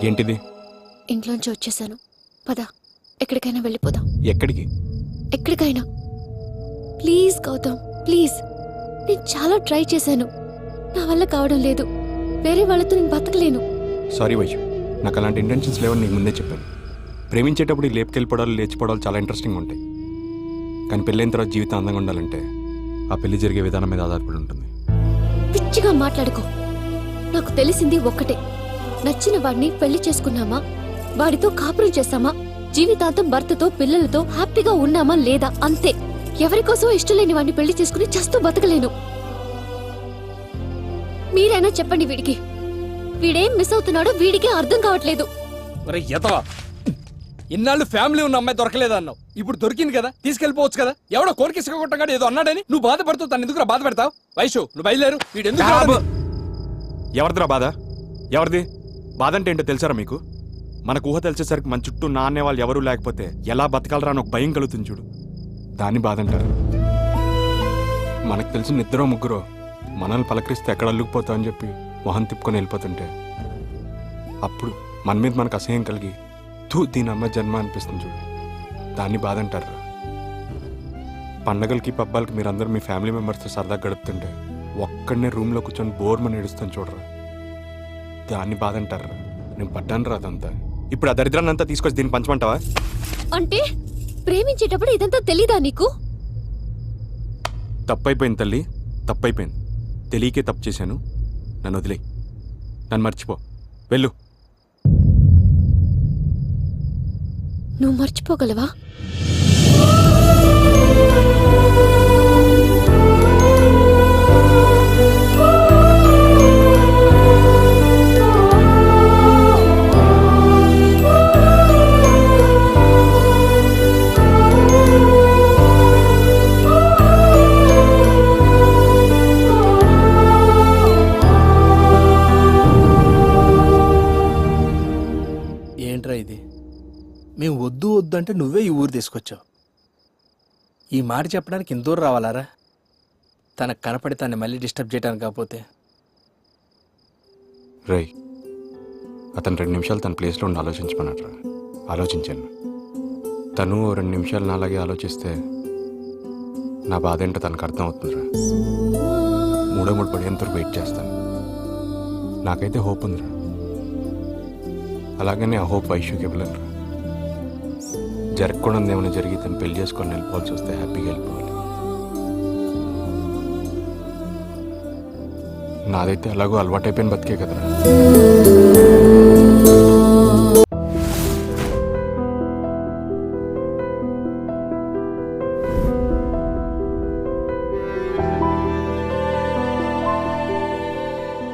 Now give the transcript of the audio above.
ఏంటిది? ఇంట్లోంచి వచ్చేసాను. పద, ఎక్కడికైనా వెళ్ళిపోదాం. ఎక్కడికి? ఎక్కడికైనా. Please Gautam, please. నేను చాలా ట్రై చేశాను, నా వల్ల కావడం లేదు. వేరే వాళ్ళతో నేను బతకలేను. సారీ వైషు, నాకు అలాంటి ఇంటెన్షన్స్ లేవని నీకు ముందే చెప్పాను. ప్రేమించేటప్పుడు ఈ లేపుకెళ్ళిపోవడాలు లేచిపోవడాలు చాలా ఇంట్రెస్టింగ్ ఉంటాయి. కానీ పెళ్ళైన తర్వాత జీవితం అందంగా ఉండాలంటే ఆ పెళ్లి జరిగే విధానం మీద ఆధారపడి ఉంటుంది. పిచ్చిగా మాట్లాడుకో. నాకు తెలిసింది ఒక్కటే, నచ్చిన వాడిని పెళ్లి చేసుకున్నామా, వాడితో కాపురం చేస్తామా, జీవితాంతం భర్తతో పిల్లలతో హ్యాపీగా ఉన్నామా లేదా, అంతే. ఎవరి కోసం ఇష్టం లేని వాడిని పెళ్లి చేసుకుని చస్తూ బతకలేను. మీరైనా చెప్పండి వీడికి. వీడేం మిస్ అవుతున్నాడో వీడికే అర్థం కావట్లేదు. ఇన్నాళ్ళు ఫ్యామిలీ ఉన్న అమ్మాయి దొరకలేదన్నావు, ఇప్పుడు దొరికింది కదా, తీసుకెళ్లిపోవచ్చు కదా. ఎవడో కోరికేసుక కొట్టగాడు ఏదో అన్నాడని నువ్వు బాధపడుతూ తను ఎందుకు బాధ పెడతావు? వైషు, నువ్వు బయలుదేరు. వీడు ఎందుకు? ఎవరిదిరా బాధ? ఎవరిది బాధ అంటే ఏంటో తెలుసారా మీకు? మనకు ఊహ తెలిసేసరికి మన చుట్టూ నాన్నే వాళ్ళు ఎవరూ లేకపోతే ఎలా బతకాలరా అని ఒక భయం కలుగుతుంది చూడు, దాన్ని బాధ అంటారు. మనకు తెలిసిన ఇద్దరో ముగ్గురో మనల్ని పలకరిస్తే ఎక్కడ అల్లుకుపోతావు అని చెప్పి మొహం తిప్పుకొని వెళ్ళిపోతుంటే అప్పుడు మన మీద మనకు అసహ్యం కలిగి దీని అమ్మ జన్మ అనిపిస్తుంది చూడు, దాన్ని బాధ అంటారు. పండగలకి పబ్బాలకి మీరందరూ మీ ఫ్యామిలీ మెంబర్స్తో సరదా గడుపుతుంటే ఒక్కడనే రూమ్లో కూర్చొని బోర్మని ఏడుస్తాను చూడరా, దాన్ని బాధ అంటారు. నేను పడ్డాను రా అదంతా. ఇప్పుడు ఆ దరిద్రాన్ని అంతా తీసుకొచ్చి దీన్ని పంచమంటావా? అంటే ప్రేమించేటప్పుడు ఇదంతా తెలీదా నీకు? తప్పైపోయింది తల్లి, తప్పైపోయింది. తెలియకే తప్పు చేశాను, నన్ను వదిలేయి, నన్ను మర్చిపో, వెళ్ళు. నువ్వు మర్చిపోగలవా? ఏంట్రా ఇది? మేము వద్దు వద్దు అంటే నువ్వే ఈ ఊరు తీసుకొచ్చావు. ఈ మాట చెప్పడానికి ఇంత దూరం రావాలారా? తనకు కనపడి తను మళ్ళీ డిస్టర్బ్ చేయడానికి కాకపోతే. రై, అతను 2 నిమిషాలు తన ప్లేస్లో ఉండి ఆలోచించమన్నట్రా. ఆలోచించాను. తను 2 నిమిషాలు నాలాగే ఆలోచిస్తే నా బాధ ఏంటో తనకు అర్థం అవుతుందిరా. 3 పడేంతవరకు వెయిట్ చేస్తాను. నాకైతే హోప్ ఉందిరా. అలాగనే ఆ హోప్ వైష్యూకి ఇవ్వలేనురా. జరగకూడదు ఏమైనా జరిగి తను పెళ్లి చేసుకొని వెళ్ళిపోవాల్సి వస్తే హ్యాపీగా వెళ్ళిపోవాలి. నాదైతే అలాగో అలవాటైపోయిన బతికే కదరా.